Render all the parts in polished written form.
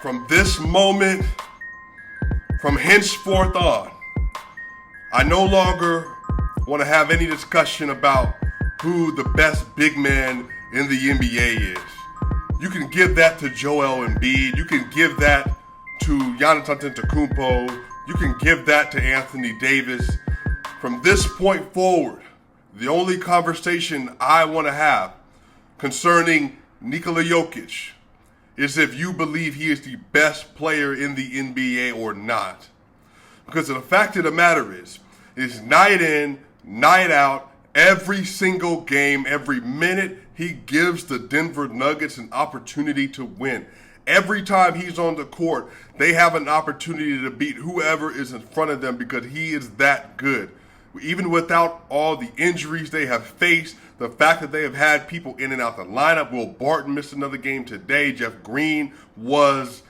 From this moment, from henceforth on, I no longer want to have any discussion about who the best big man in the NBA is. You can give that to Joel Embiid. You can give that to Giannis Antetokounmpo. You can give that to Anthony Davis. From this point forward, the only conversation I want to have concerning Nikola Jokic is if you believe he is the best player in the NBA or not. Because the fact of the matter is night in, night out, every single game, every minute, he gives the Denver Nuggets an opportunity to win. Every time he's on the court, they have an opportunity to beat whoever is in front of them because he is that good. Even without all the injuries they have faced, the fact that they have had people in and out the lineup. Will Barton missed another game today. Jeff Green was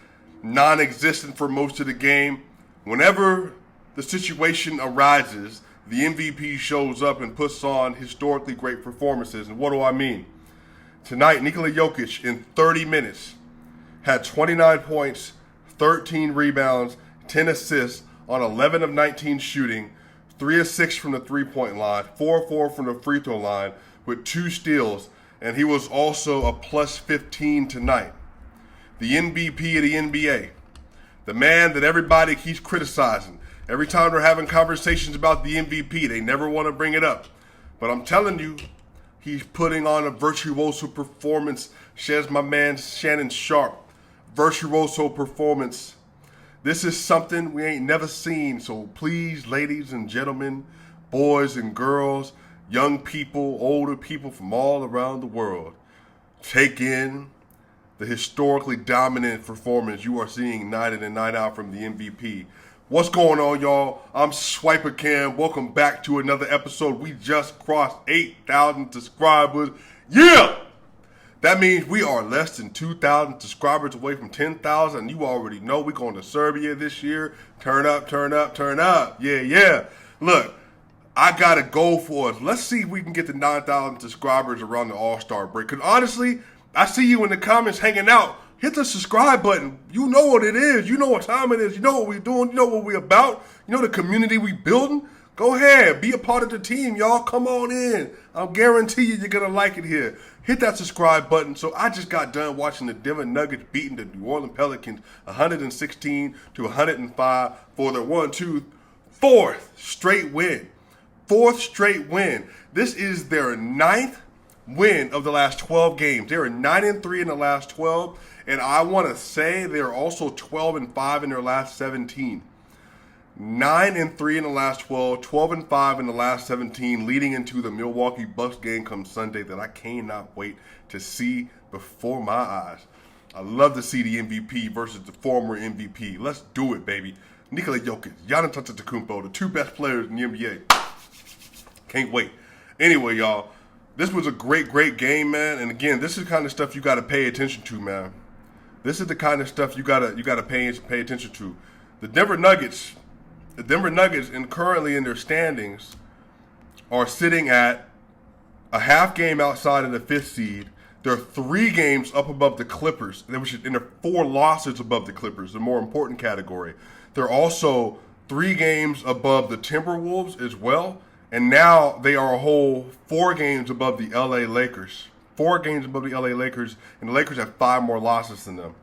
non-existent for most of the game. Whenever the situation arises, the MVP shows up and puts on historically great performances. And what do I mean? Tonight, Nikola Jokic in 30 minutes had 29 points, 13 rebounds, 10 assists on 11 of 19 shooting, 3 of 6 from the three-point line, 4 of 4 from the free throw line with 2 steals, and he was also a plus 15 tonight. The MVP of the NBA, the man that everybody keeps criticizing. Every time they're having conversations about the MVP, they never want to bring it up. But I'm telling you, he's putting on a virtuoso performance. Shares my man Shannon Sharp. Virtuoso performance. This is something we ain't never seen. So please, ladies and gentlemen, boys and girls, young people, older people from all around the world, take in the historically dominant performance you are seeing night in and night out from the MVP. What's going on, y'all? I'm SwipaCam. Welcome back to another episode. We just crossed 8,000 subscribers. Yeah! That means we are less than 2,000 subscribers away from 10,000. You already know we're going to Serbia this year. Turn up, turn up, turn up. Yeah. Look, I got a goal for us. Let's see if we can get to 9,000 subscribers around the All-Star break. Because honestly, I see you in the comments hanging out. Hit the subscribe button. You know what it is. You know what time it is. You know what we're doing. You know what we're about. You know the community we building. Go ahead. Be a part of the team, y'all. Come on in. I'll guarantee you're going to like it here. Hit that subscribe button. So I just got done watching the Denver Nuggets beating the New Orleans Pelicans 116 to 105 for their fourth straight win. Fourth straight win. This is their 9th win of the last 12 games. They are 9-3 in the last 12. And I want to say they're also 12-5 in their last 17. 9-3 in the last 12, 12-5 in the last 17, leading into the Milwaukee Bucks game come Sunday that I cannot wait to see before my eyes. I love to see the MVP versus the former MVP. Let's do it, baby. Nikola Jokic, Giannis Antetokounmpo, the 2 best players in the NBA. Can't wait. Anyway, y'all, this was a great game, man. And again, this is the kind of stuff you got to pay attention to, man. This is the kind of stuff you gotta pay attention to. The Denver Nuggets, and currently in their standings, are sitting at a half game outside of the 5th seed. They're 3 games up above the Clippers, and they're 4 losses above the Clippers, the more important category. They're also 3 games above the Timberwolves as well, and now they are a whole 4 games above the LA Lakers. 4 games above the LA Lakers, and the Lakers have 5 more losses than them.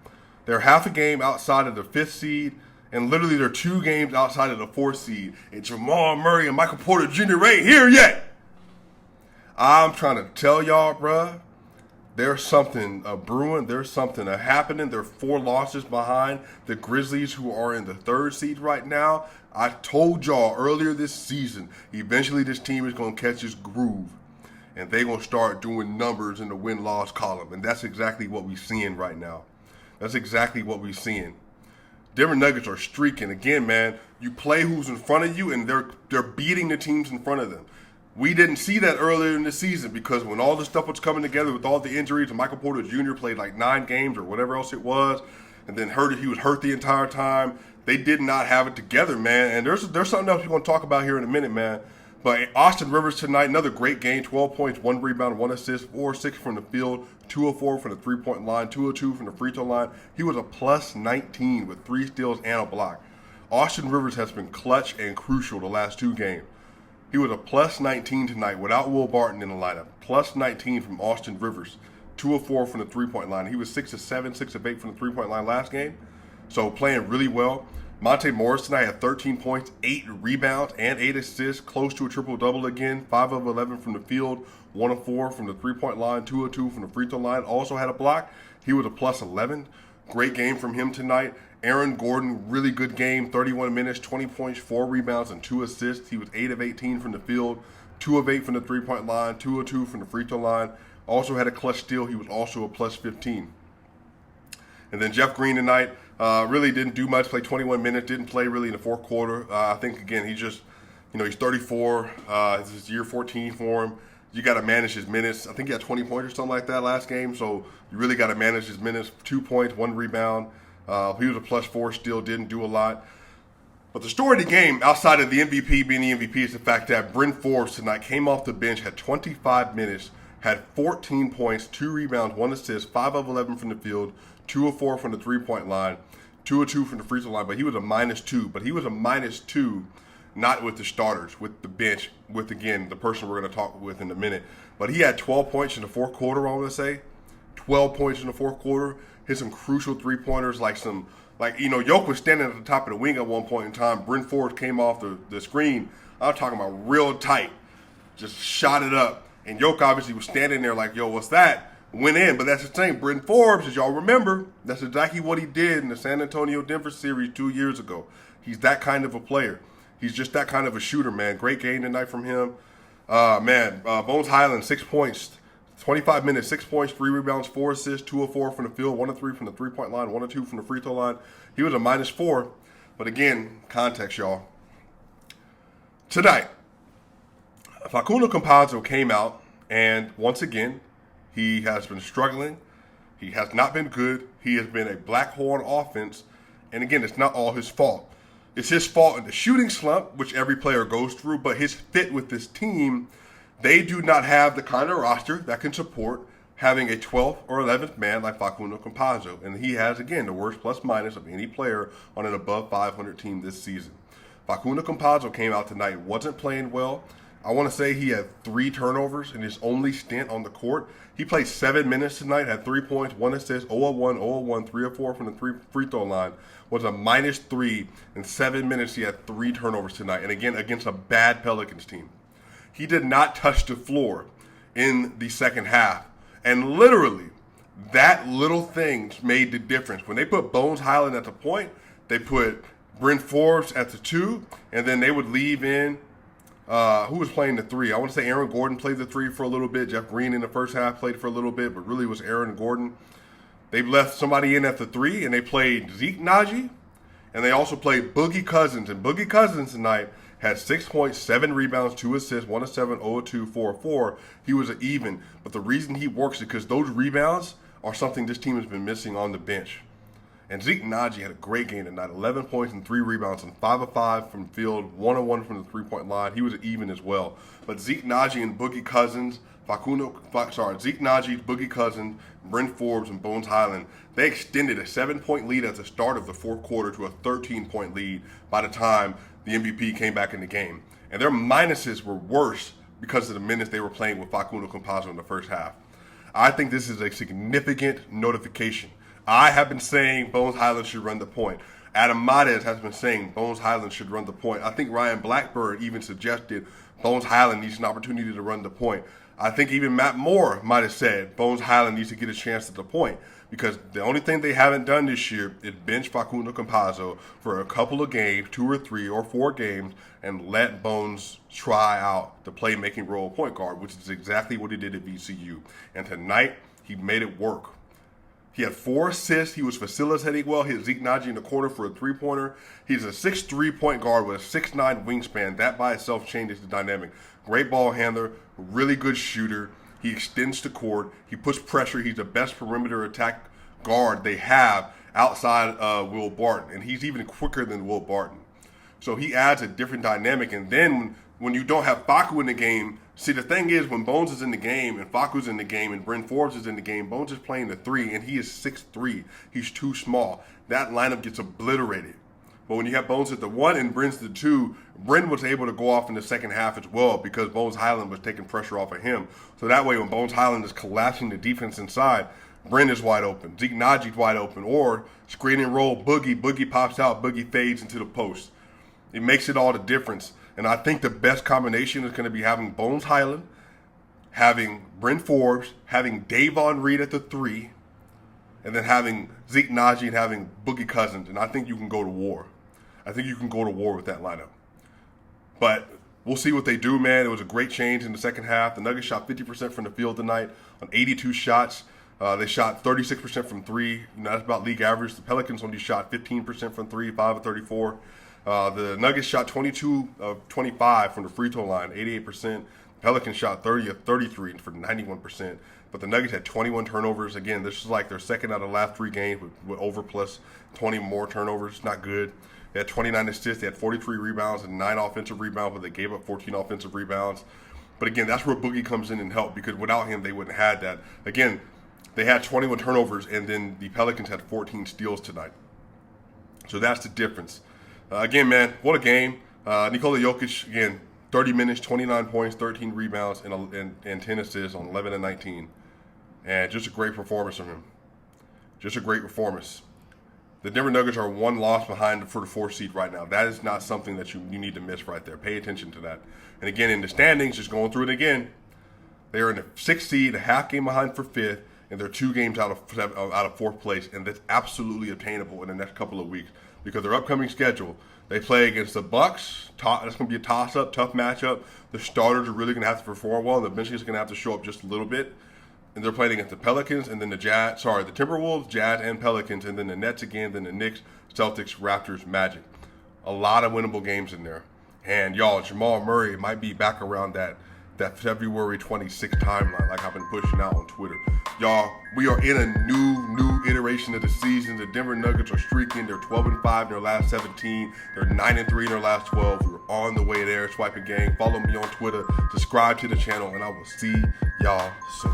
They're half a game outside of the 5th seed, and literally they're 2 games outside of the 4th seed. And Jamal Murray and Michael Porter Jr. ain't here yet. I'm trying to tell y'all, bruh, there's something brewing. There's something happening. They're 4 losses behind the Grizzlies, who are in the 3rd seed right now. I told y'all earlier this season, eventually this team is going to catch its groove. And they're going to start doing numbers in the win-loss column. And that's exactly what we're seeing right now. That's exactly what we're seeing. Denver Nuggets are streaking. Again, man, you play who's in front of you, and they're beating the teams in front of them. We didn't see that earlier in the season because when all the stuff was coming together with all the injuries, and Michael Porter Jr. played like 9 games or whatever else it was, and then he was hurt the entire time, they did not have it together, man. And there's something else we're going to talk about here in a minute, man. But Austin Rivers tonight, another great game, 12 points, 1 rebound, 1 assist, 4-6 from the field, 2 of 4 from the three-point line, 2 of 2 from the free throw line. He was a plus 19 with 3 steals and a block. Austin Rivers has been clutch and crucial the last 2 games. He was a plus 19 tonight without Will Barton in the lineup. Plus 19 from Austin Rivers, 2 of 4 from the three-point line. He was 6 of 7, 6 of 8 from the three-point line last game. So playing really well. Monte Morris tonight had 13 points, 8 rebounds, and 8 assists, close to a triple-double again, 5 of 11 from the field, 1 of 4 from the three-point line, 2 of 2 from the free throw line. Also had a block. He was a plus 11. Great game from him tonight. Aaron Gordon, really good game, 31 minutes, 20 points, 4 rebounds, and 2 assists. He was 8 of 18 from the field, 2 of 8 from the three-point line, 2 of 2 from the free throw line. Also had a clutch steal. He was also a plus 15. And then Jeff Green tonight really didn't do much, played 21 minutes, didn't play really in the fourth quarter. I think, again, he's just, he's 34. This is year 14 for him. You got to manage his minutes. I think he had 20 points or something like that last game, so you really got to manage his minutes. 2 points, 1 rebound. He was a plus 4 still, didn't do a lot. But the story of the game, outside of the MVP being the MVP, is the fact that Bryn Forbes tonight came off the bench, had 25 minutes, had 14 points, 2 rebounds, 1 assist, 5 of 11 from the field, 2 of 4 from the three-point line, 2 of 2 from the free throw line, but he was a -2. But he was a -2 not with the starters, with the bench, with, again, the person we're going to talk with in a minute. But he had 12 points in the fourth quarter, I want to say. 12 points in the fourth quarter. Hit some crucial three-pointers, Jokic was standing at the top of the wing at one point in time. Bryn Forbes came off the screen. I'm talking about real tight. Just shot it up. And Jokic obviously was standing there like, yo, what's that? Went in. But that's the thing. Bryn Forbes, as y'all remember, that's exactly what he did in the San Antonio-Denver series 2 years ago. He's that kind of a player. He's just that kind of a shooter, man. Great game tonight from him. Bones Highland, 6 points, 25 minutes, 6 points, 3 rebounds, 4 assists, 2 of 4 from the field, 1 of 3 from the three-point line, 1 of 2 from the free throw line. He was a -4. But again, context, y'all. Tonight, Facundo Campazzo came out, and once again, he has been struggling. He has not been good. He has been a black hole on offense. And again, it's not all his fault. It's his fault in the shooting slump, which every player goes through, but his fit with this team, they do not have the kind of roster that can support having a 12th or 11th man like Facundo Campazzo. And he has, again, the worst plus-minus of any player on an above 500 team this season. Facundo Campazzo came out tonight, wasn't playing well. I want to say he had 3 turnovers in his only stint on the court. He played 7 minutes tonight, had 3 points, 1 assist, 0 of 1, 0 of 1, 3 of 4 from the free throw line. Was a -3. In 7 minutes, he had 3 turnovers tonight. And again, against a bad Pelicans team. He did not touch the floor in the second half. And literally, that little thing made the difference. When they put Bones Highland at the point, they put Bryn Forbes at the 2, and then they would leave in who was playing the 3? I want to say Aaron Gordon played the 3 for a little bit. Jeff Green in the first half played for a little bit, but really it was Aaron Gordon. They left somebody in at the 3, and they played Zeke Naji, and they also played Boogie Cousins. And Boogie Cousins tonight had 6 points, 7 rebounds, 2 assists, 1 of 7, 0 of 2, 4 of 4. He was an even. But the reason he works is because those rebounds are something this team has been missing on the bench. And Zeke Naji had a great game tonight, 11 points and 3 rebounds and 5 of 5 from field, 1 of 1 from the three-point line. He was even as well. But Zeke Naji and Boogie Cousins, Zeke Naji, Boogie Cousins, Bryn Forbes, and Bones Highland, they extended a 7-point lead at the start of the fourth quarter to a 13-point lead by the time the MVP came back in the game. And their minuses were worse because of the minutes they were playing with Facundo Campazzo in the first half. I think this is a significant notification. I have been saying Bones Highland should run the point. Adam Mares has been saying Bones Highland should run the point. I think Ryan Blackburn even suggested Bones Highland needs an opportunity to run the point. I think even Matt Moore might have said Bones Highland needs to get a chance at the point, because the only thing they haven't done this year is bench Facundo Campazzo for a couple of games, 2 or 3 or 4 games, and let Bones try out the playmaking role of point guard, which is exactly what he did at VCU. And tonight, he made it work. He had 4 assists. He was facilitating well. He had Zeke Naji in the corner for a 3-pointer. He's a 6'3" point guard with a 6'9" wingspan. That by itself changes the dynamic. Great ball handler, really good shooter. He extends the court. He puts pressure. He's the best perimeter attack guard they have outside of Will Barton. And he's even quicker than Will Barton. So he adds a different dynamic. And then when when you don't have Facu in the game, see, the thing is, when Bones is in the game and Facu's in the game and Bryn Forbes is in the game, Bones is playing the 3 and he is 6'3". He's too small. That lineup gets obliterated. But when you have Bones at the 1 and Bryn's the 2, Bryn was able to go off in the second half as well because Bones Highland was taking pressure off of him. So that way, when Bones Highland is collapsing the defense inside, Bryn is wide open, Zeke Najee's wide open, or screen and roll Boogie. Boogie pops out, Boogie fades into the post. It makes it all the difference. And I think the best combination is going to be having Bones Highland, having Bryn Forbes, having Davon Reed at the 3, and then having Zeke Najee and having Boogie Cousins. And I think you can go to war. I think you can go to war with that lineup. But we'll see what they do, man. It was a great change in the second half. The Nuggets shot 50% from the field tonight on 82 shots. They shot 36% from 3. You know, that's about league average. The Pelicans only shot 15% from 3, 5 of 34. The Nuggets shot 22 of 25 from the free throw line, 88%. The Pelicans shot 30 of 33 for 91%. But the Nuggets had 21 turnovers. Again, this is like their second out of the last 3 games with over plus 20 more turnovers. Not good. They had 29 assists. They had 43 rebounds and 9 offensive rebounds, but they gave up 14 offensive rebounds. But again, that's where Boogie comes in and help because without him, they wouldn't have had that. Again, they had 21 turnovers, and then the Pelicans had 14 steals tonight. So that's the difference. Again, man, what a game. Nikola Jokic, again, 30 minutes, 29 points, 13 rebounds, and 10 assists on 11 and 19. And just a great performance from him. Just a great performance. The Denver Nuggets are 1 loss behind for the 4th seed right now. That is not something that you need to miss right there. Pay attention to that. And again, in the standings, just going through it again, they are in the 6th seed, a half game behind for 5th, and they're 2 games out of 4th place. And that's absolutely obtainable in the next couple of weeks because their upcoming schedule, they play against the Bucks. That's going to be a toss-up, tough matchup. The starters are really going to have to perform well, and the bench is going to have to show up just a little bit. And they're playing against the Pelicans, and then the Timberwolves, Jazz, and Pelicans, and then the Nets again, then the Knicks, Celtics, Raptors, Magic. A lot of winnable games in there. And y'all, Jamal Murray might be back around that February 26th timeline like I've been pushing out on Twitter. Y'all, we are in a new iteration of the season. The Denver Nuggets are streaking. They're 12-5 in their last 17. They're 9-3 in their last 12. We're on the way there, Swipin gang. Follow me on Twitter. Subscribe to the channel, and I will see y'all soon.